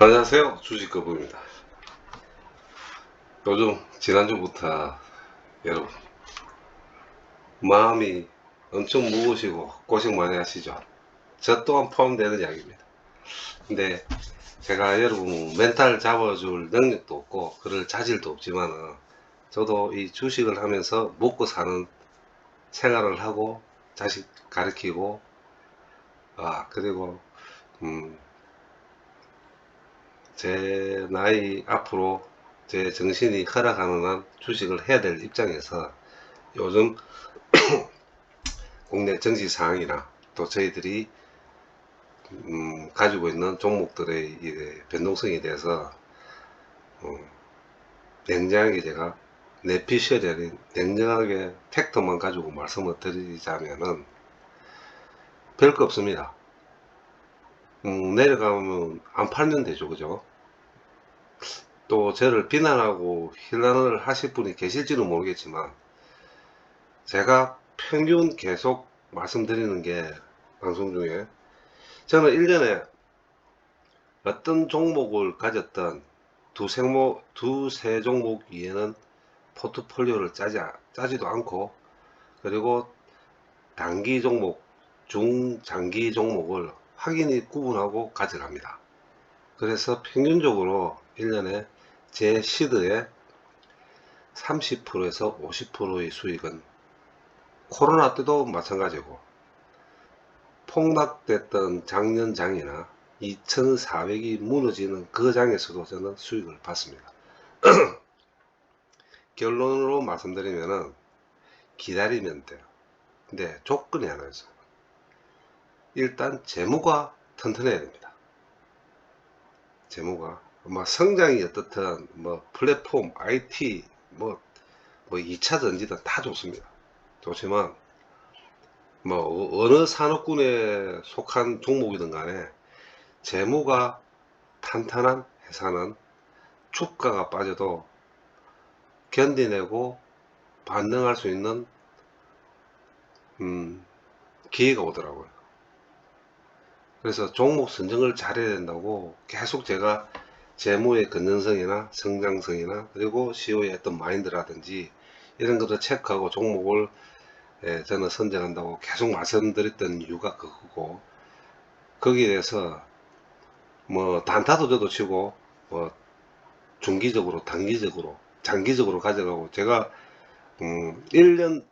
안녕하세요. 주식거부입니다. 요즘 지난주부터 여러분 마음이 엄청 무거우시고 고생 많이 하시죠. 저 또한 포함되는 이야기입니다. 근데 제가 여러분 멘탈 잡아줄 능력도 없고 그럴 자질도 없지만은 저도 이 주식을 하면서 먹고 사는 생활을 하고 자식 가르치고 그리고 음, 제 나이 앞으로 제 정신이 허락하는 한 주식을 해야 될 입장에서 요즘 국내 정치 상황이나 또 저희들이 가지고 있는 종목들의 변동성에 대해서 어, 냉정하게 제가 내피셜이 아닌 냉정하게 팩트만 가지고 말씀을 드리자면은 별거 없습니다. 내려가면 안 팔면 되죠, 그죠? 또 저를 비난하고 힐난을 하실 분이 계실지는 모르겠지만 제가 평균 계속 말씀드리는 게 방송 중에 저는 1년에 어떤 종목을 가졌던 두세 종목 위에는 포트폴리오를 짜지도 않고, 그리고 단기 종목, 중장기 종목을 확연히 구분하고 가져갑니다. 그래서 평균적으로 1년에 제 시드의 30%에서 50%의 수익은 코로나 때도 마찬가지고 폭락됐던 작년 장이나 2400이 무너지는 그 장에서도 저는 수익을 받습니다. 결론으로 말씀드리면은 기다리면 돼요. 근데 조건이 하나 있어요. 일단 재무가 튼튼해야 됩니다. 재무가 성장이 어떻든 플랫폼, IT, 2차 전지든 다 좋습니다. 좋지만 어느 산업군에 속한 종목이든 간에 재무가 탄탄한 회사는 주가가 빠져도 견디내고 반등할 수 있는 기회가 오더라고요. 그래서 종목 선정을 잘해야 된다고 계속 제가 재무의 건전성이나 성장성이나 그리고 CEO의 어떤 마인드라든지 이런 것을 체크하고 종목을 저는 선정한다고 계속 말씀드렸던 이유가 그거고, 거기에 대해서 단타도 저도 치고 중기적으로 단기적으로 장기적으로 가져가고, 제가 1년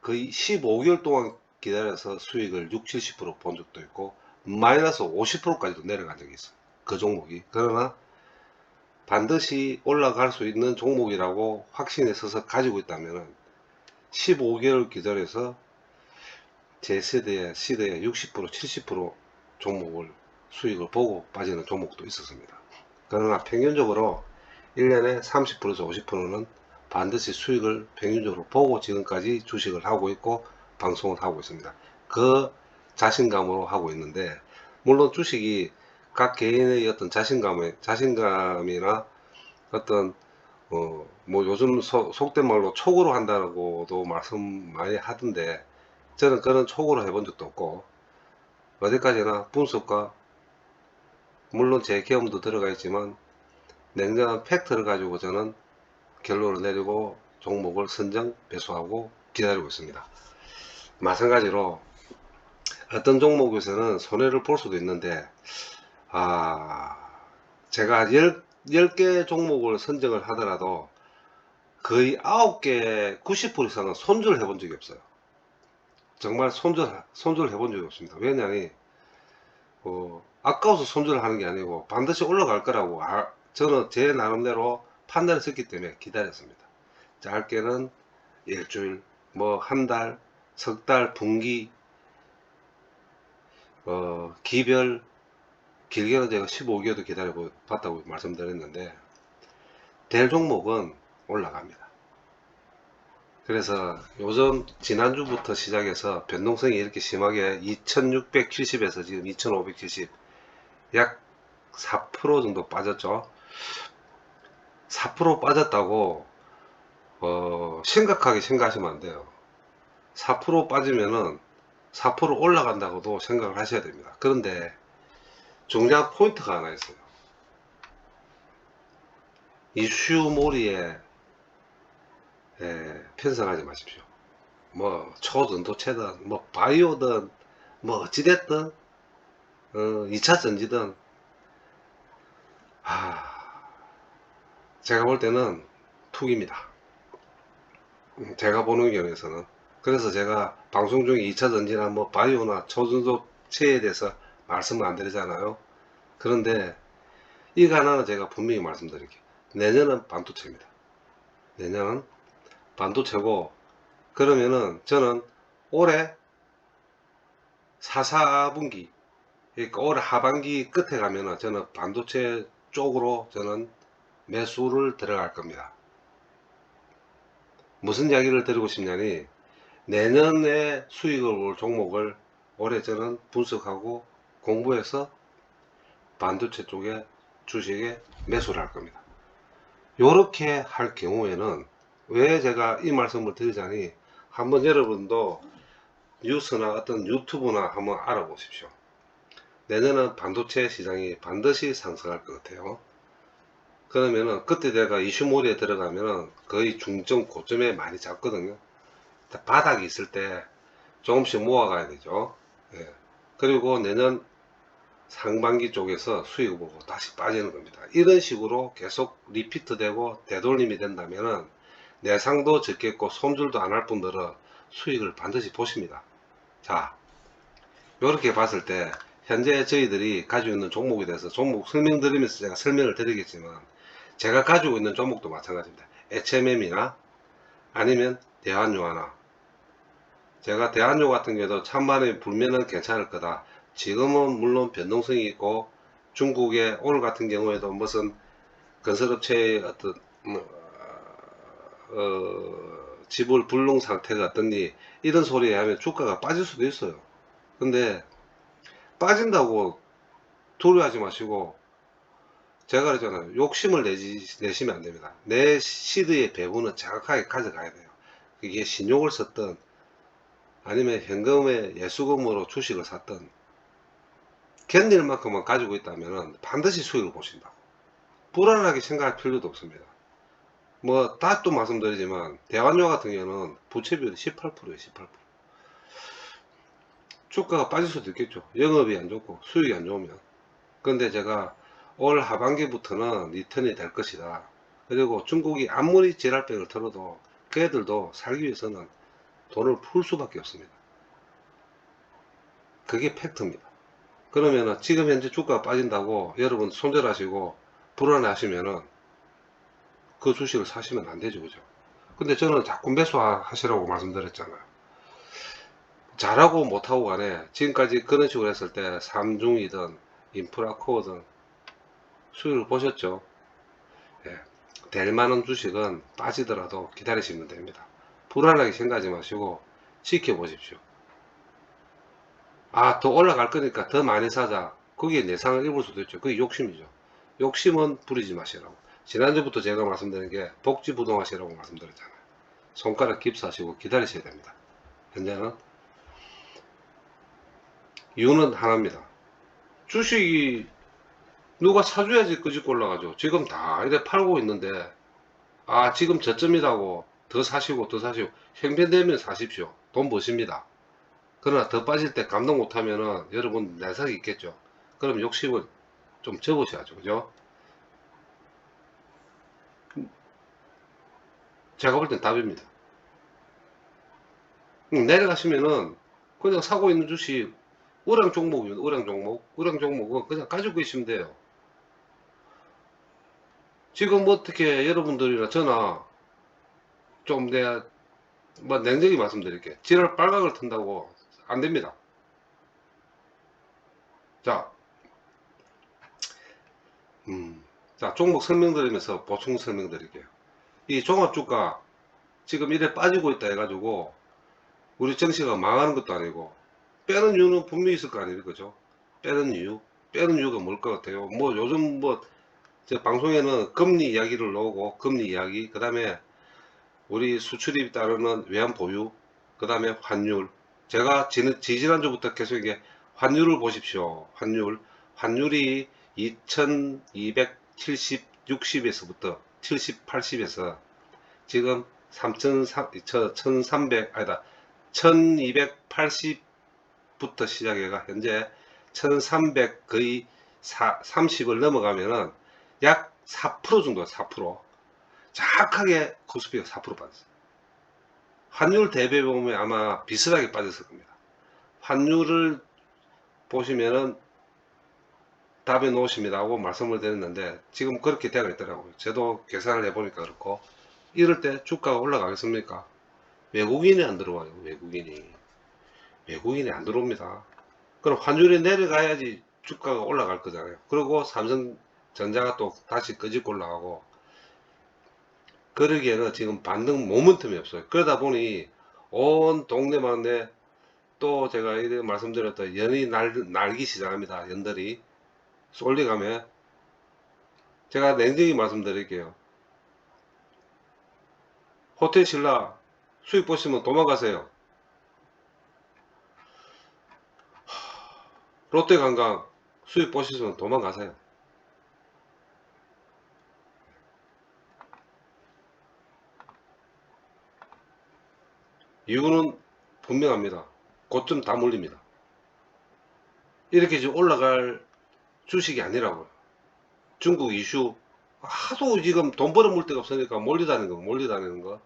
거의 15개월 동안 기다려서 수익을 6, 70%본 적도 있고 마이너스 50%까지도 내려간 적이 있어요. 그 종목이. 그러나 반드시 올라갈 수 있는 종목이라고 확신에 서서 가지고 있다면 15개월 기다려서 제 시대의 60%, 70% 종목을 수익을 보고 빠지는 종목도 있었습니다. 그러나 평균적으로 1년에 30%에서 50%는 반드시 수익을 평균적으로 보고 지금까지 주식을 하고 있고 방송을 하고 있습니다. 그 자신감으로 하고 있는데, 물론 주식이 각 개인의 어떤 자신감이나 어떤 요즘 속된 말로 촉으로 한다고도 말씀 많이 하던데, 저는 그런 촉으로 해본 적도 없고 어디까지나 분석과, 물론 제 경험도 들어가 있지만 냉정한 팩트를 가지고 저는 결론을 내리고 종목을 선정 배수하고 기다리고 있습니다. 마찬가지로 어떤 종목에서는 손해를 볼 수도 있는데, 아 제가 10개 종목을 선정을 하더라도 거의 9개 90% 이상은 손절을 해본 적이 없어요. 정말 손절 해본 적이 없습니다. 왜냐하면 아까워서 손절을 하는 게 아니고 반드시 올라갈 거라고 저는 제 나름대로 판단했었기 때문에 기다렸습니다. 짧게는 일주일, 한 달, 석 달, 분기, 기별, 길게는 제가 15개월도 기다리고 봤다고 말씀드렸는데 될 종목은 올라갑니다. 그래서 요즘 지난주부터 시작해서 변동성이 이렇게 심하게 2670에서 지금 2570, 약 4% 정도 빠졌죠. 4% 빠졌다고 심각하게 생각하시면 안 돼요. 4% 빠지면은 4% 올라간다고도 생각을 하셔야 됩니다. 그런데 중요한 포인트가 하나 있어요. 이슈몰이에 편성하지 마십시오. 뭐 초전도체든 뭐 바이오든 뭐 어찌됐든 2차 전지든 제가 볼 때는 투기입니다. 제가 보는 경우에서는. 그래서 제가 방송 중에 2차 전지나 뭐 바이오나 초전도체에 대해서 말씀을 안 드리잖아요. 그런데 이거 하나는 제가 분명히 말씀드릴게요. 내년은 반도체입니다. 내년은 반도체고, 그러면은 저는 올해 4분기, 그러니까 올해 하반기 끝에 가면은 저는 반도체 쪽으로 저는 매수를 들어갈 겁니다. 무슨 이야기를 드리고 싶냐니, 내년에 수익을 볼 종목을 올해 저는 분석하고 공부해서 반도체 쪽에 주식에 매수를 할 겁니다. 요렇게 할 경우에는 왜 제가 이 말씀을 드리자니, 한번 여러분도 뉴스나 어떤 유튜브나 한번 알아보십시오. 내년은 반도체 시장이 반드시 상승할 것 같아요. 그러면은 그때 내가 이슈몰이에 들어가면은 거의 중점 고점에 많이 잡거든요. 바닥이 있을 때 조금씩 모아가야 되죠. 예. 그리고 내년 상반기 쪽에서 수익을 보고 다시 빠지는 겁니다. 이런 식으로 계속 리피트 되고 되돌림이 된다면은 내상도 적겠고 손질도 안 할 뿐더러 수익을 반드시 보십니다. 자, 이렇게 봤을 때 현재 저희들이 가지고 있는 종목에 대해서 종목 설명드리면서 제가 설명을 드리겠지만, 제가 가지고 있는 종목도 마찬가지입니다. HMM이나 아니면 대한요 하나, 제가 대한요 같은 경우도 찬바람이 불면은 괜찮을 거다. 지금은 물론 변동성이 있고, 중국의 오늘 같은 경우에도 무슨 건설업체의 어떤 지불 불능 상태가 어떠니 이런 소리에 하면 주가가 빠질 수도 있어요. 근데 빠진다고 두려워하지 마시고, 제가 그랬잖아요. 욕심을 내시면 안 됩니다. 내 시드의 배분은 정확하게 가져가야 돼요. 그게 신용을 썼든 아니면 현금의 예수금으로 주식을 샀든 견딜 만큼만 가지고 있다면 반드시 수익을 보신다고. 불안하게 생각할 필요도 없습니다. 뭐 다 또 말씀드리지만 대환요 같은 경우는 부채 비율이 18%예요. 18%. 주가가 빠질 수도 있겠죠. 영업이 안 좋고 수익이 안 좋으면. 근데 제가 올 하반기부터는 리턴이 될 것이다. 그리고 중국이 아무리 지랄병을 털어도 그 애들도 살기 위해서는 돈을 풀 수밖에 없습니다. 그게 팩트입니다. 그러면은 지금 현재 주가가 빠진다고 여러분 손절하시고 불안해하시면은 그 주식을 사시면 안 되죠. 그죠? 근데 저는 자꾸 매수하시라고 말씀드렸잖아요. 잘하고 못하고 간에 지금까지 그런 식으로 했을 때 삼중이든 인프라코어든 수익을 보셨죠? 예. 될 만한 주식은 빠지더라도 기다리시면 됩니다. 불안하게 생각하지 마시고 지켜보십시오. 더 올라갈 거니까 더 많이 사자. 그게 내상을 입을 수도 있죠. 그게 욕심이죠. 욕심은 부리지 마시라고. 지난주부터 제가 말씀드린 게 복지부동하시라고 말씀드렸잖아요. 손가락 깁스하시고 기다리셔야 됩니다. 현재는 이유는 하나입니다. 주식이 누가 사줘야지 끄집고 올라가죠. 지금 다 이래 팔고 있는데, 지금 저점이라고 더 사시고 더 사시고, 형편되면 사십시오. 돈 버십니다. 그러나 더 빠질 때 감동 못하면은 여러분 내상이 있겠죠. 그럼 욕심을 좀 접으셔야죠. 그죠? 제가 볼 땐 답입니다. 내려가시면은 그냥 사고 있는 주식, 우량 종목이면 우량 종목은 그냥 가지고 계시면 돼요. 지금 어떻게 여러분들이나 저나 좀 내가 뭐 냉정히 말씀드릴게. 지랄 빨강을 튼다고 안 됩니다. 자, 자, 종목 설명드리면서 보충 설명드릴게요. 이 종합주가 지금 이래 빠지고 있다 해가지고 우리 정시가 망하는 것도 아니고 빼는 이유는 분명히 있을 거 아니에요. 그죠? 빼는 이유? 빼는 이유가 뭘 것 같아요? 뭐 요즘 뭐 제 방송에는 금리 이야기를 나오고 금리 이야기, 그 다음에 우리 수출입 따르는 외환 보유, 그 다음에 환율. 제가 지지난주부터 계속 이게 환율을 보십시오. 환율이 2270, 60에서부터 70, 80에서 지금 1300 아니다 1280부터 시작해가 현재 1300 거의 30을 넘어가면은 약 4% 정도 4% 정확하게 코스피가 4% 빠졌어요. 환율 대비 보면 아마 비슷하게 빠졌을 겁니다. 환율을 보시면은 답에 놓으십니다 하고 말씀을 드렸는데 지금 그렇게 되어 있더라고요. 저도 계산을 해보니까 그렇고 이럴 때 주가가 올라가겠습니까? 외국인이 안 들어와요. 외국인이 안 들어옵니다. 그럼 환율이 내려가야지 주가가 올라갈 거잖아요. 그리고 삼성전자가 또 다시 끄집고 올라가고 그러기에는 지금 반등 모멘텀이 없어요. 그러다 보니 온 동네만에 또 제가 이렇게 말씀드렸던 연이 날기 시작합니다. 연들이 쏠리가면 제가 냉정히 말씀드릴게요. 호텔 신라 수익 보시면 도망가세요. 롯데관광 수익 보시면 도망가세요. 이유는 분명합니다. 고점 다 몰립니다. 이렇게 지금 올라갈 주식이 아니라고요. 중국 이슈 하도 지금 돈 벌어물 데가 없으니까 몰려다니는 거.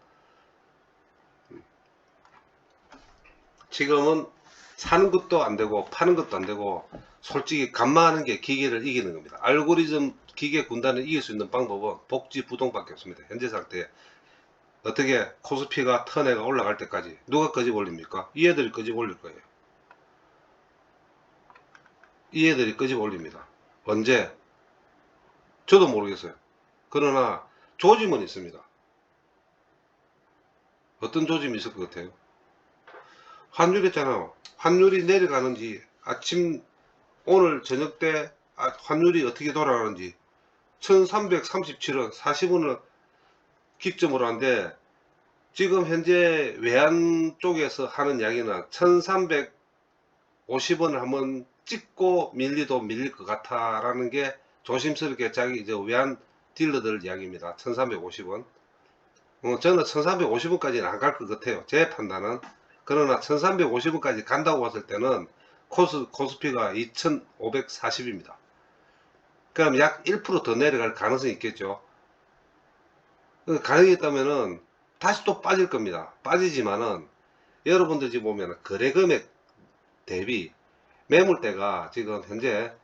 지금은 사는 것도 안 되고 파는 것도 안 되고 솔직히 간마하는 게 기계를 이기는 겁니다. 알고리즘 기계 군단을 이길 수 있는 방법은 복지 부동밖에 없습니다. 현재 상태에 어떻게 코스피가 턴해가 올라갈 때까지 누가 끄집 올립니까? 이 애들이 끄집 올릴 거예요. 이 애들이 끄집 올립니다. 언제? 저도 모르겠어요. 그러나 조짐은 있습니다. 어떤 조짐이 있을 것 같아요? 환율 있잖아요. 환율이 내려가는지 아침 오늘 저녁 때 환율이 어떻게 돌아가는지 1337원 40원을 기점으로 한데 지금 현재 외환 쪽에서 하는 이야기는 1350원을 한번 찍고 밀리도 밀릴 것 같아 라는 게 조심스럽게 자기 이제 외환 딜러들 이야기입니다. 1350원. 저는 1350원까지는 안 갈 것 같아요. 제 판단은. 그러나 1350원까지 간다고 봤을 때는 코스피가 2540입니다. 그럼 약 1% 더 내려갈 가능성이 있겠죠. 가능이 있다면은 다시 또 빠질 겁니다. 빠지지만은 여러분들 지금 보면 거래 금액 대비 매물대가 지금 현재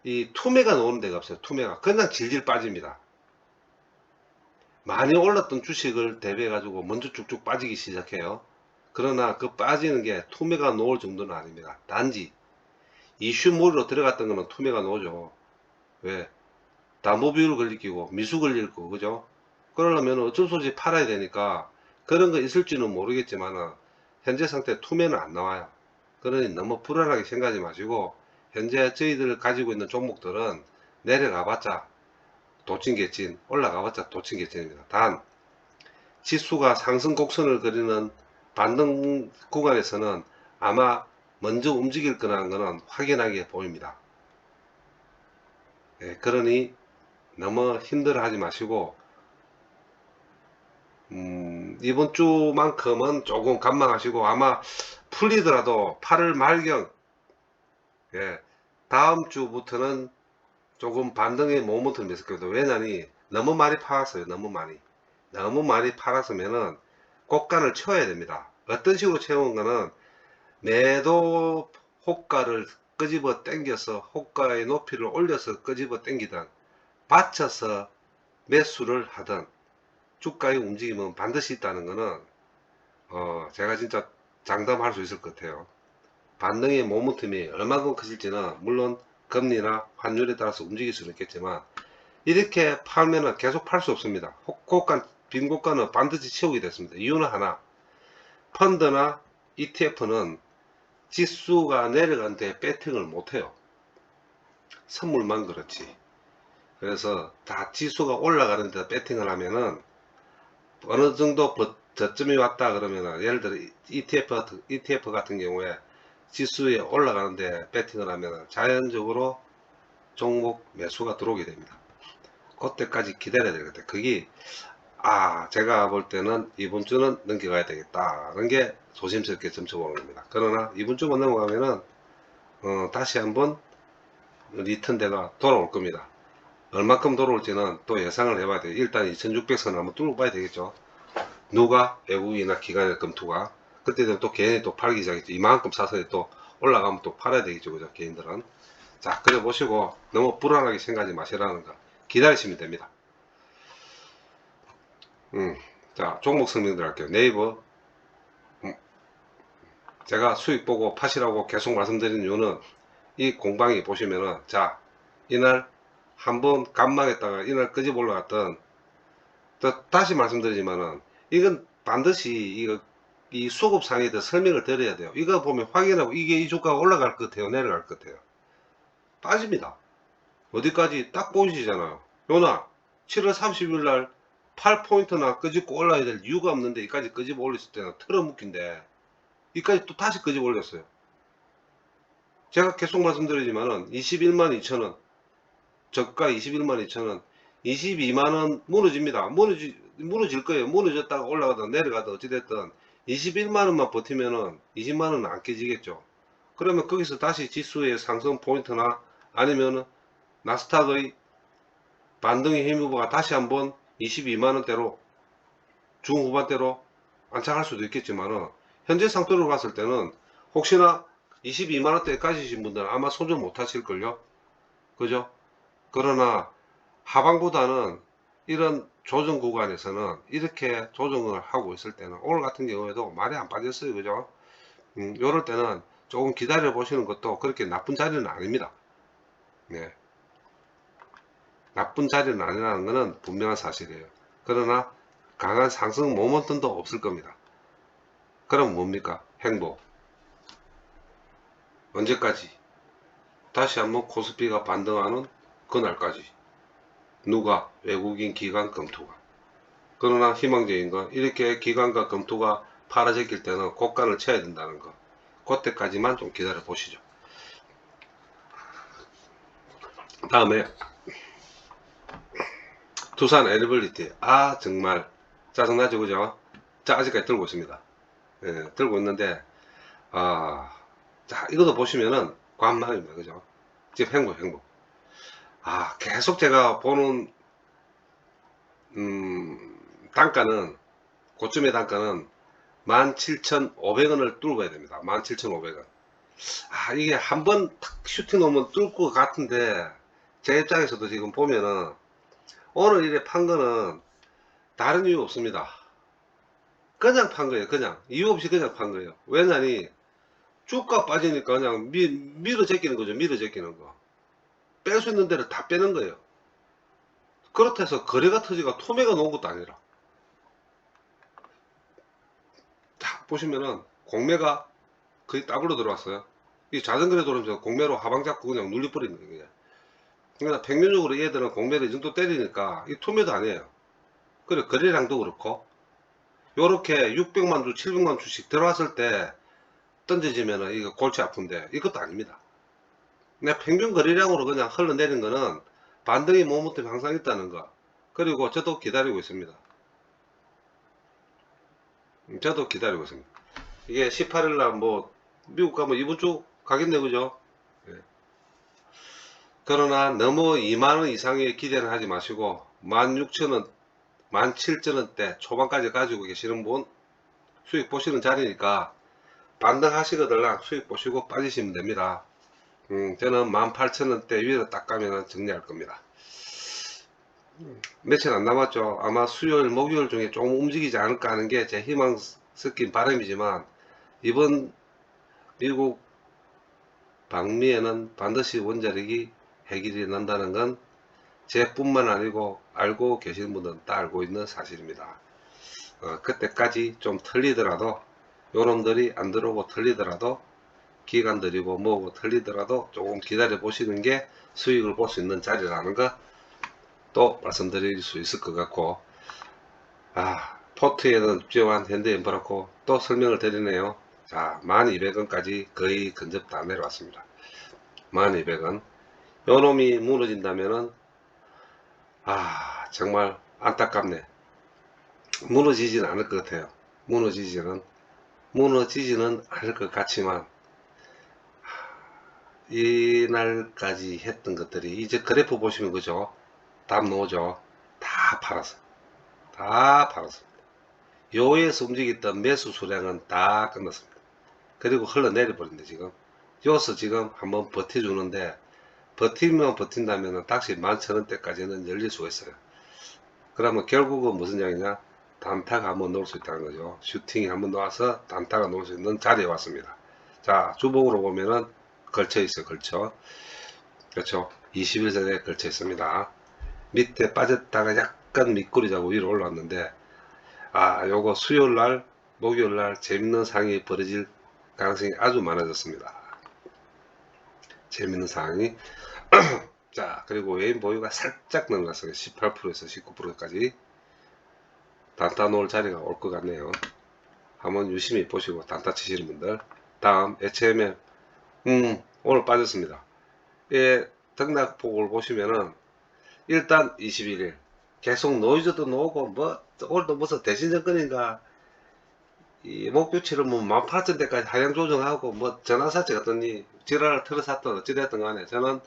이 투매가 나오는 데가 없어요. 투매가 그냥 질질 빠집니다. 많이 올랐던 주식을 대비해 가지고 먼저 쭉쭉 빠지기 시작해요. 그러나 그 빠지는 게 투매가 놓을 정도는 아닙니다. 단지 이슈몰로 들어갔던 거는 투매가 놓죠. 왜? 담보비율 걸리고 미수 걸릴 거 그죠? 그러려면 어쩔 수 없이 팔아야 되니까 그런 거 있을지는 모르겠지만 현재 상태 투매는 안 나와요. 그러니 너무 불안하게 생각하지 마시고 현재 저희들 가지고 있는 종목들은 내려가봤자 도친개친 올라가봤자 도친개친입니다. 단 지수가 상승 곡선을 그리는 반등 구간에서는 아마 먼저 움직일 거라는 것은 확연하게 보입니다. 그러니 너무 힘들어 하지 마시고 이번 주만큼은 조금 관망하시고 아마 풀리더라도 8월 말경 다음 주부터는 조금 반등의 모멘텀이 있을 겁니다. 왜냐니 너무 많이 팔았어요. 너무 많이 팔았으면은 고가를 채워야 됩니다. 어떤 식으로 채우는 거는 매도 호가를 끄집어 당겨서 호가의 높이를 올려서 끄집어 당기든 받쳐서 매수를 하든 주가의 움직임은 반드시 있다는 거는 제가 진짜 장담할 수 있을 것 같아요. 반등의 모멘텀이 얼마큼 커질지는 물론 금리나 환율에 따라서 움직일 수는 있겠지만 이렇게 팔면은 계속 팔 수 없습니다. 빈 고가는 반드시 채우게 됐습니다. 이유는 하나, 펀드나 ETF는 지수가 내려간데 배팅을 못해요. 선물만 그렇지. 그래서 다 지수가 올라가는데 배팅을 하면은 어느 정도 저점이 왔다 그러면은 예를 들어 ETF 같은 경우에 지수에 올라가는데 배팅을 하면 자연적으로 종목 매수가 들어오게 됩니다. 그때까지 기다려야 되겠다. 그게 제가 볼 때는 이번 주는 넘겨가야 되겠다는 게 조심스럽게 점쳐보는 겁니다. 그러나 이번 주만 넘어가면은 다시 한번 리턴대가 돌아올 겁니다. 얼마큼 돌아올지는 또 예상을 해봐야 돼요. 일단 2600선 한번 뚫고 봐야 되겠죠. 누가 외국이나 기관의 검투가 그때 되면 또 개인이 또 팔기 시작했죠. 이만큼 사서 또 올라가면 또 팔아야 되겠죠. 그죠? 개인들은. 자, 그래 보시고 너무 불안하게 생각하지 마시라는 거 기다리시면 됩니다. 자, 종목 설명들 할게요. 네이버. 제가 수익 보고 파시라고 계속 말씀드리는 이유는 이 공방이 보시면은, 자, 이날 한번 감망했다가 이날 끄집 올라갔던, 다시 말씀드리지만은 이건 반드시 이 수급상에도 설명을 드려야 돼요. 이거 보면 확인하고 이게 이 주가가 올라갈 것 같아요, 내려갈 것 같아요. 빠집니다. 어디까지 딱 보이시잖아요. 요날 7월 30일 날 8포인트나 끄집고 올라야 될 이유가 없는데 이까지 끄집어 올렸을 때는 틀어묶인데 이까지 또 다시 끄집어 올렸어요. 제가 계속 말씀드리지만은 21만 2천원 저가 21만 2천원 22만원 무너집니다. 무너질 거예요. 무너졌다가 올라가다 내려가다 어찌됐든 21만원만 버티면은 20만원은 안 깨지겠죠. 그러면 거기서 다시 지수의 상승 포인트나 아니면은 나스닥의 반등의 힘유보가 다시 한번 22만원대로 중후반대로 안착할 수도 있겠지만은 현재 상태로 봤을 때는 혹시나 22만원대에 가지신 분들은 아마 손절 못 하실걸요. 그죠? 그러나 하방보다는 이런 조정 구간에서는 이렇게 조정을 하고 있을 때는 오늘 같은 경우에도 말이 안 빠졌어요. 그죠? 요럴 때는 조금 기다려 보시는 것도 그렇게 나쁜 자리는 아닙니다. 네. 나쁜 자리는 아니라는 것은 분명한 사실이에요. 그러나 강한 상승 모멘텀도 없을 겁니다. 그럼 뭡니까? 행복. 언제까지? 다시 한번 코스피가 반등하는 그날까지. 누가? 외국인 기관 검토가. 그러나 희망적인 건 이렇게 기관과 검토가 팔아제낄 때는 고가를 쳐야 된다는 거. 그때까지만 좀 기다려 보시죠. 다음에 두산 에너빌리티. 정말 짜증나죠, 그죠? 자, 아직까지 들고 있습니다. 예, 들고 있는데 자, 이것도 보시면은 관망입니다. 그죠? 지금 행복. 계속 제가 보는 단가는, 고점의 단가는 17,500원을 뚫어야 됩니다. 17,500원. 이게 한번 탁 슈팅 오면 뚫을 것 같은데, 제 입장에서도 지금 보면은, 오늘 이래 판 거는 다른 이유 없습니다. 그냥 판 거예요. 그냥. 이유 없이 그냥 판 거예요. 왜냐니, 주가 빠지니까 그냥 밀어 제끼는 거죠. 밀어 제끼는 거. 뺄 수 있는 데를 다 빼는 거예요. 그렇다 해서 거래가 터지가 토매가 놓은 것도 아니라. 딱 보시면은 공매가 거의 더블로 들어왔어요. 이 자전거에 돌면서 공매로 하방 잡고 그냥 눌려버리는 거예요. 그러니까 평균적으로 얘들은 공매를 이 정도 때리니까 이 토매도 아니에요. 그리고 거래량도 그렇고, 요렇게 600만 주, 700만 주씩 들어왔을 때 던져지면은 이거 골치 아픈데 이것도 아닙니다. 그냥 평균 거래량으로 그냥 흘러내린 거는 반등의 모멘텀이 항상 있다는 거. 그리고 저도 기다리고 있습니다. 저도 기다리고 있습니다. 이게 18일날 뭐 미국 가면 이번 주 가겠네, 그죠? 예. 그러나 너무 2만원 이상의 기대는 하지 마시고 16,000원 17,000원대 초반까지 가지고 계시는 분 수익 보시는 자리니까 반등하시거들랑 수익 보시고 빠지시면 됩니다. 저는 18,000원대 위로 딱 가면 정리할 겁니다. 며칠 안 남았죠. 아마 수요일 목요일 중에 조금 움직이지 않을까 하는 게 제 희망 섞인 바람이지만, 이번 미국 방미에는 반드시 원자력이 해결이 난다는 건 제뿐만 아니고 알고 계시는 분들은 다 알고 있는 사실입니다. 그때까지 좀 틀리더라도, 요놈들이 안 들어오고 틀리더라도, 기관들이고 뭐고 틀리더라도 조금 기다려 보시는 게 수익을 볼 수 있는 자리라는 거 또 말씀드릴 수 있을 것 같고, 포트에는 집중한 현대인프라고 또 설명을 드리네요. 자, 1200원까지 거의 근접 다 내려왔습니다. 1200원. 요 놈이 무너진다면은 정말 안타깝네. 무너지지는 않을 것 같아요. 무너지지는 않을 것 같지만, 이날까지 했던 것들이 이제 그래프 보시면 그죠? 답 나오죠? 다 팔았어. 다 팔았습니다. 요에서 움직였던 매수 수량은 다 끝났습니다. 그리고 흘러내려 버린다 지금. 여기서 지금 한번 버텨주는데, 버티면 버틴다면 닥시 11,000원대까지는 열릴 수가 있어요. 그러면 결국은 무슨 이야기냐? 단타가 한번 놓을 수 있다는 거죠. 슈팅이 한번 나와서 단타가 놓을 수 있는 자리에 왔습니다. 자, 주봉으로 보면은 걸쳐 있어요. 걸쳐. 그렇죠. 21선에 걸쳐 있습니다. 밑에 빠졌다가 약간 미꾸리 자고 위로 올라왔는데, 요거 수요일날, 목요일날 재밌는 상황이 벌어질 가능성이 아주 많아졌습니다. 재밌는 상황이. 자, 그리고 외인 보유가 살짝 넘어갔어요. 18%에서 19%까지. 단타 놓을 자리가 올 것 같네요. 한번 유심히 보시고 단타 치시는 분들. 다음 HMM 오늘 빠졌습니다. 예, 등락폭을 보시면은 일단 21일 계속 노이즈도 나오고 뭐 오늘도 무슨 대신정권인가 이 목표치를 뭐 18,000대까지 하향 조정하고 뭐 전환사채 같더니 지랄을 틀어샀던 어찌됐든 간에 저는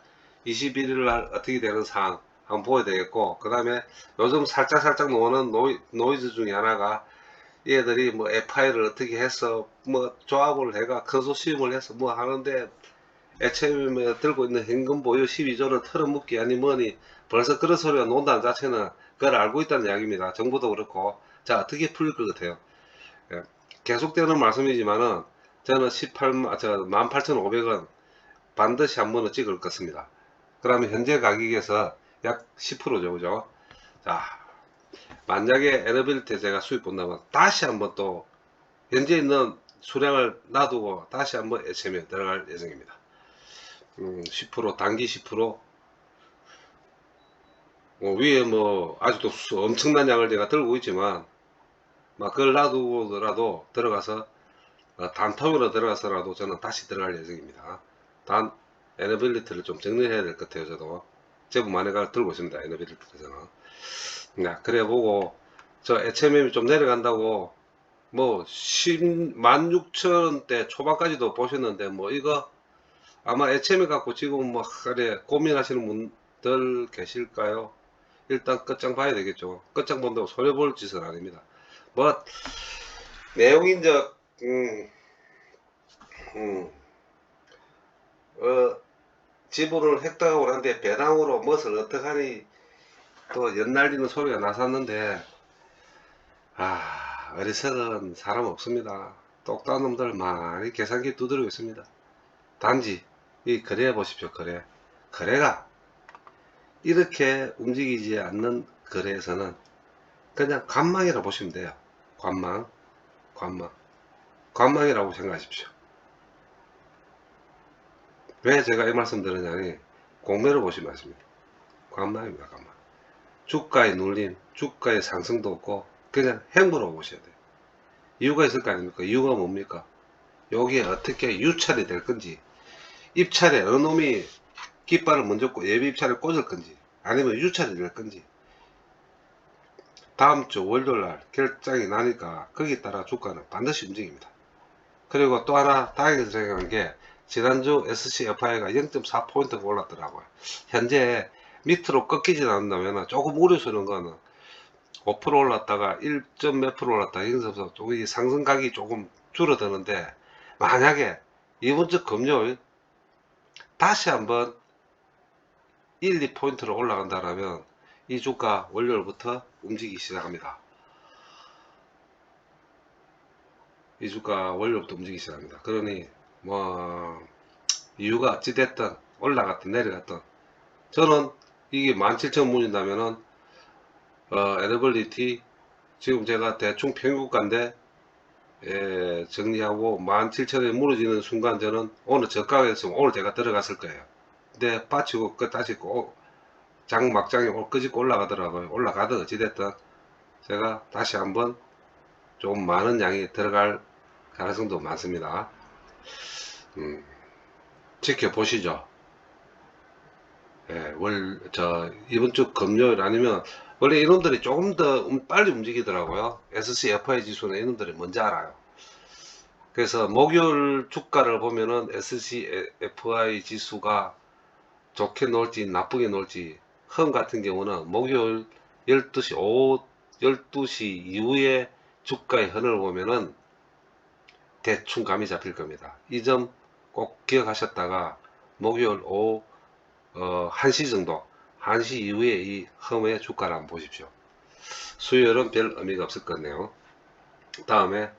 21일 날 어떻게 되는 상황 한번 보여야 되겠고, 그 다음에 요즘 살짝 나오는 노이즈 중에 하나가 얘들이 뭐 FI를 어떻게 해서 뭐 조합을 해가 컨소시엄을 해서 뭐 하는데 HM에 들고 있는 현금 보유 12조를 털어먹기 아니 뭐니 벌써 그런 소리가 나온다는 자체는 그걸 알고 있다는 이야기입니다. 정부도 그렇고. 자, 어떻게 풀릴 것 같아요? 예. 계속되는 말씀이지만은 저는 18,500원 반드시 한 번은 찍을 것입니다. 그러면 현재 가격에서 약 10%죠, 그죠? 자, 만약에 에너빌리티 제가 수익 본다면 다시 한번 또 현재 있는 수량을 놔두고 다시 한번 HM에 들어갈 예정입니다. 10% 단기 10% 위에 뭐 아직도 엄청난 양을 제가 들고 있지만 막 그걸 놔두고라도 들어가서 단통으로 들어가서라도 저는 다시 들어갈 예정입니다. 단 에너빌리티를 좀 정리해야 될 것 같아요. 저도 제법 많이 들고 있습니다. 에너빌리티를 저는. 그래 보고 저 HMM이 좀 내려간다고 뭐 16,000원대 초반까지도 보셨는데 뭐 이거 아마 HMM 갖고 지금 뭐 그래 고민하시는 분들 계실까요? 일단 끝장 봐야 되겠죠. 끝장 본다고 손해볼 짓은 아닙니다. 뭐 내용인적 지분을 획득하고 난데 배당으로 무엇을 어떡하니 또 연날리는 소리가 나섰는데 어리석은 사람 없습니다. 똑똑한 놈들 많이 계산기 두드리고 있습니다. 단지 이 거래 보십시오. 거래가 이렇게 움직이지 않는 거래에서는 그냥 관망이라고 보시면 돼요. 관망이라고 생각하십시오. 왜 제가 이 말씀 드리냐니 공매로 보시면 맞습니다. 관망입니다. 관망. 주가의 눌림, 주가의 상승도 없고 그냥 행보로 보셔야 돼요. 이유가 있을 거 아닙니까? 이유가 뭡니까? 여기에 어떻게 유찰이 될 건지, 입찰에 어느 놈이 깃발을 먼저 예비 입찰을 꽂을 건지, 아니면 유찰이 될 건지, 다음 주 월요일날 결정이 나니까 거기에 따라 주가는 반드시 움직입니다. 그리고 또 하나 다행히 생각한 게 지난주 SCFI가 0.4포인트가 올랐더라고요. 현재 밑으로 꺾이지 않는다면 조금 우려스러운 거는 5% 올랐다가 1. 몇 프로 올랐다가 여기서 조금 상승각이 조금 줄어드는데, 만약에 이번 주 금요일 다시 한번 1, 2포인트로 올라간다면 이 주가 월요일부터 움직이기 시작합니다. 이 주가 월요일부터 움직이기 시작합니다. 그러니 뭐 이유가 어찌됐든 올라갔든 내려갔든 저는 이게 17,000원이다면은 에너빌리티 지금 제가 대충 평균가인데 정리하고 17,000원이 무너지는 순간 저는 오늘 저가에서 오늘 제가 들어갔을 거예요. 근데 빠치고 끝 다시 장 막장에 끄집고 올라가더라고요. 올라가든 어찌됐든 제가 다시 한번 좀 많은 양이 들어갈 가능성도 많습니다. 지켜보시죠. 이번 주 금요일 아니면, 원래 이놈들이 조금 더 빨리 움직이더라고요. SCFI 지수는 이놈들이 먼저 알아요. 그래서 목요일 주가를 보면은 SCFI 지수가 좋게 놀지 나쁘게 놀지, 흠 같은 경우는 목요일 12시, 오후 12시 이후에 주가의 흐름을 보면은 대충 감이 잡힐 겁니다. 이 점 꼭 기억하셨다가 목요일 오후 1시 정도, 1시 이후에 이 흠의 주가를 한번 보십시오. 수요일은 별 의미가 없을 거네요. 다음에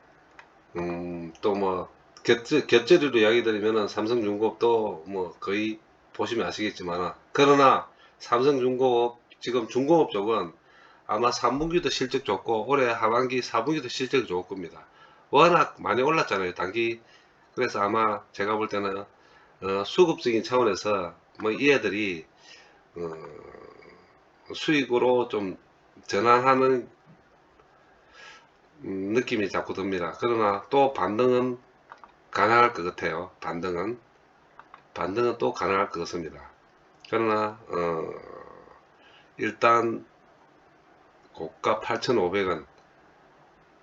또 뭐 곁저리로 이야기 드리면은 삼성중공업도 뭐 거의 보시면 아시겠지만, 그러나 삼성중공업 지금 중공업 쪽은 아마 3분기도 실적 좋고 올해 하반기 4분기도 실적이 좋을 겁니다. 워낙 많이 올랐잖아요, 단기. 그래서 아마 제가 볼 때는 수급적인 차원에서 뭐 이 애들이 수익으로 좀 전환하는 느낌이 자꾸 듭니다. 그러나 또 반등은 가능할 것 같아요. 반등은 또 가능할 것 같습니다. 그러나 일단 고가 8,500원,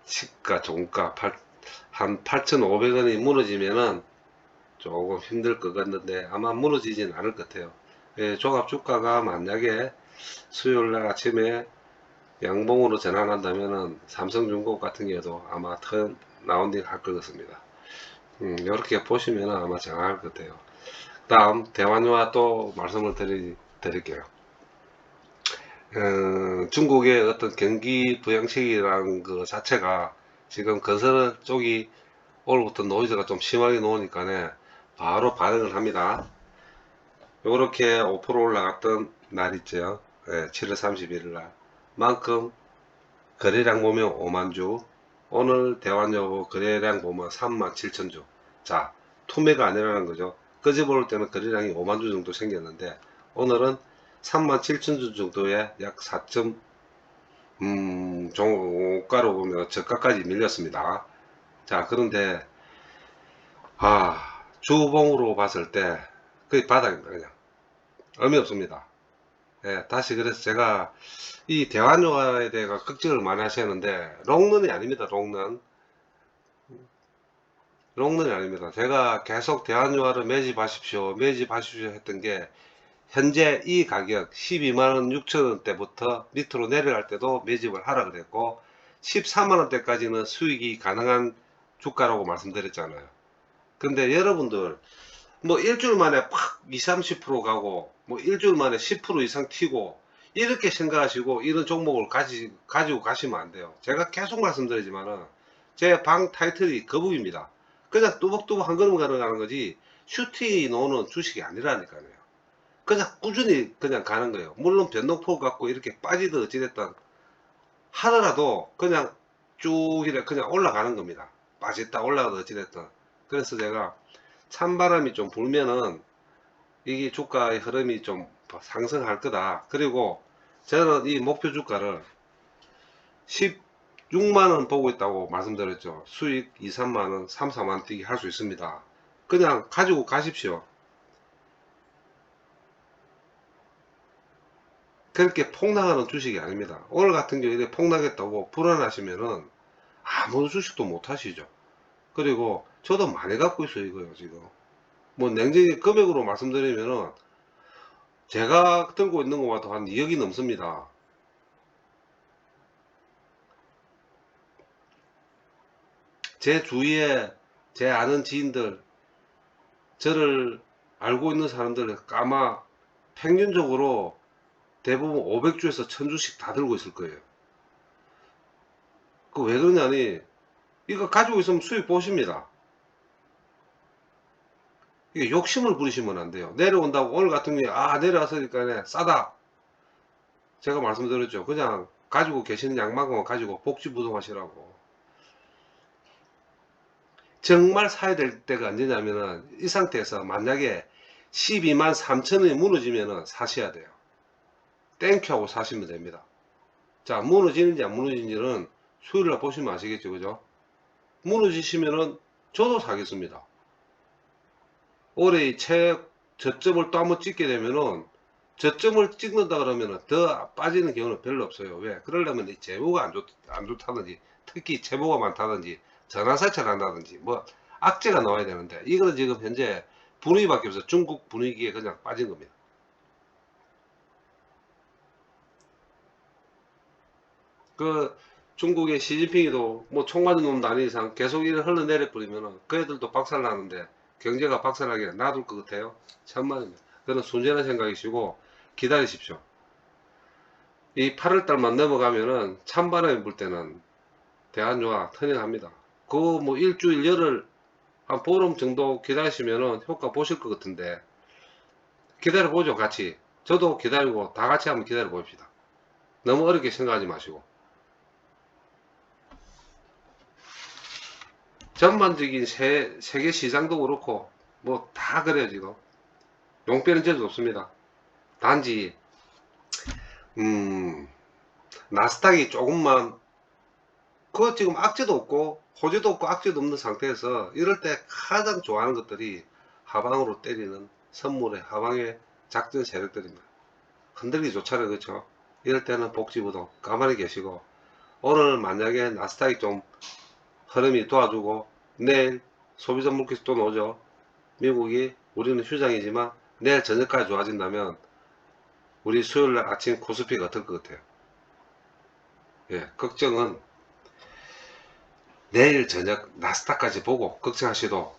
시가 종가 한 8,500원이 무너지면은 조금 힘들 것 같는데 아마 무너지진 않을 것 같아요. 예, 종합 주가가 만약에 수요일날 아침에 양봉으로 전환한다면은 삼성중공업 같은 경우도 아마 턴 라운딩 할 것 같습니다. 이렇게 보시면 아마 정할 것 같아요. 다음 대만유화 또 말씀을 드릴게요. 중국의 어떤 경기 부양책이라는 그 자체가 지금 건설 쪽이 오늘부터 노이즈가 좀 심하게 나오니까 바로 반응을 합니다. 요렇게 5% 올라갔던 날 있죠. 7월 31일 날 만큼 거래량 보면 5만주, 오늘 대환여고 거래량 보면 37,000주. 자, 투매가 아니라는 거죠. 그제 볼 때는 거래량이 5만주 정도 생겼는데 오늘은 37,000주 정도의 약 4점 종가로 보면 저가까지 밀렸습니다. 자, 그런데 주봉으로 봤을 때 거의 바닥입니다. 그냥 의미 없습니다. 다시 그래서 제가 이 대환유화에 대해 걱정을 많이 하시는데 롱런이 아닙니다. 롱런이 아닙니다. 제가 계속 대환유화를 매집하십시오 했던 게, 현재 이 가격 12만 6천 원대부터 밑으로 내려갈 때도 매집을 하라 그랬고 14만 원대까지는 수익이 가능한 주가라고 말씀드렸잖아요. 근데 여러분들 뭐 일주일 만에 팍 20, 30% 가고 뭐 일주일 만에 10% 이상 튀고 이렇게 생각하시고 이런 종목을 가지고 가시면 안 돼요. 제가 계속 말씀드리지만은 제 방 타이틀이 거북입니다. 그냥 뚜벅뚜벅 한 걸음 가는 거지 슈티 노는 주식이 아니라니까요. 그냥 꾸준히 그냥 가는 거예요. 물론 변동폭 갖고 이렇게 빠지든 어찌됐든 하더라도 그냥 쭉 이렇게 그냥 올라가는 겁니다. 빠졌다 올라가든 어찌됐든. 그래서 제가 찬바람이 좀 불면은 이게 주가의 흐름이 좀 상승할 거다. 그리고 저는 이 목표 주가를 16만원 보고 있다고 말씀드렸죠. 수익 2, 3만원, 3, 4만원 뛰기 할 수 있습니다. 그냥 가지고 가십시오. 그렇게 폭락하는 주식이 아닙니다. 오늘 같은 경우에 폭락했다고 불안하시면은 아무 주식도 못 하시죠. 그리고 저도 많이 갖고 있어요, 이거요, 지금. 뭐 냉정히 금액으로 말씀드리면은 제가 들고 있는 것만도 한 2억이 넘습니다. 제 주위에 제 아는 지인들, 저를 알고 있는 사람들 아마 평균적으로 대부분 500주에서 1000주씩 다 들고 있을 거예요. 그 왜 그러냐니, 이거 가지고 있으면 수익 보십니다. 이게 욕심을 부리시면 안 돼요. 내려온다고 오늘 같은 경우에 내려왔으니까 싸다. 제가 말씀드렸죠. 그냥 가지고 계시는 양만큼만 가지고 복지부동하시라고. 정말 사야 될 때가 언제냐면은 이 상태에서 만약에 12만 3천원이 무너지면은 사셔야 돼요. 땡큐 하고 사시면 됩니다. 자, 무너지는지 안 무너지는지는 수요일날 보시면 아시겠죠, 그죠? 무너지시면은 저도 사겠습니다. 올해 저점을 또 한번 찍게 되면은 저점을 찍는다 그러면 더 빠지는 경우는 별로 없어요. 왜? 그러려면 이 재무가 안 좋다든지, 특히 채무가 많다든지, 전환사채를 한다든지, 뭐, 악재가 나와야 되는데, 이거는 지금 현재 분위기밖에 없어요. 중국 분위기에 그냥 빠진 겁니다. 그, 중국의 시진핑이도 뭐 총 맞은 놈도 아닌 이상 계속 이를 흘러내려 버리면은 그 애들도 박살나는데 경제가 박살나게 놔둘 것 같아요? 천만입니다. 그건 순전한 생각이시고 기다리십시오. 이 8월달만 넘어가면은 찬바람이 불 때는 대한유화 터닝합니다. 그거 뭐 일주일 열흘 한 보름 정도 기다리시면은 효과 보실 것 같은데 기다려보죠. 같이. 저도 기다리고 다 같이 한번 기다려 봅시다. 너무 어렵게 생각하지 마시고 전반적인 세계 시장도 그렇고 뭐 다 그래요. 지금 용빼는 재주 없습니다. 단지 나스닥이 조금만 그거 지금 악재도 없고 호재도 없고 악재도 없는 상태에서 이럴 때 가장 좋아하는 것들이 하방으로 때리는 선물의 하방의 작전 세력들입니다. 흔들기 좋잖아요. 그렇죠? 이럴 때는 복지부도 가만히 계시고 오늘 만약에 나스닥이 좀 흐름이 도와주고 내일 소비자 물가지 또 오죠. 미국이 우리는 휴장이지만 내일 저녁까지 좋아진다면 우리 수요일날 아침 코스피가 어떨 것 같아요? 예, 걱정은 내일 저녁 나스닥까지 보고 걱정하셔도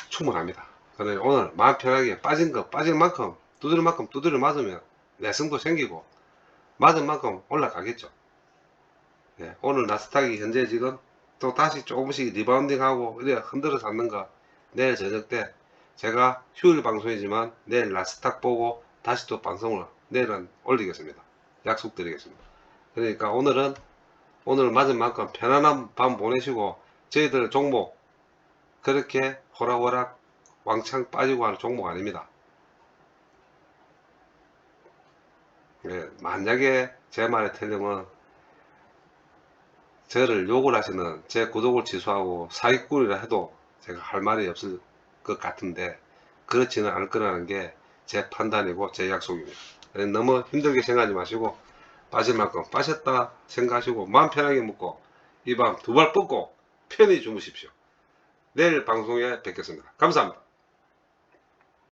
충분합니다. 그러니 오늘 마음 편하게 빠진 거 빠진 만큼 두드릴 만큼 두드려 맞으면 내성도 생기고 맞은 만큼 올라가겠죠. 예, 오늘 나스닥이 현재 지금 또 다시 조금씩 리바운딩하고 이래 흔들어 잡는 거 내일 저녁 때 제가 휴일 방송이지만 내일 나스닥 보고 다시 또 방송을 내일은 올리겠습니다. 약속드리겠습니다. 그러니까 오늘 맞은 만큼 편안한 밤 보내시고 저희들 종목 그렇게 호락호락 왕창 빠지고 하는 종목 아닙니다. 예, 만약에 제 말이 틀리면 저를 욕을 하시는 제 구독을 취소하고 사기꾼이라 해도 제가 할 말이 없을 것 같은데 그렇지는 않을 거라는 게 제 판단이고 제 약속입니다. 너무 힘들게 생각하지 마시고 빠질 만큼 빠졌다 생각하시고 마음 편하게 먹고 이 밤 두 발 뻗고 편히 주무십시오. 내일 방송에 뵙겠습니다. 감사합니다.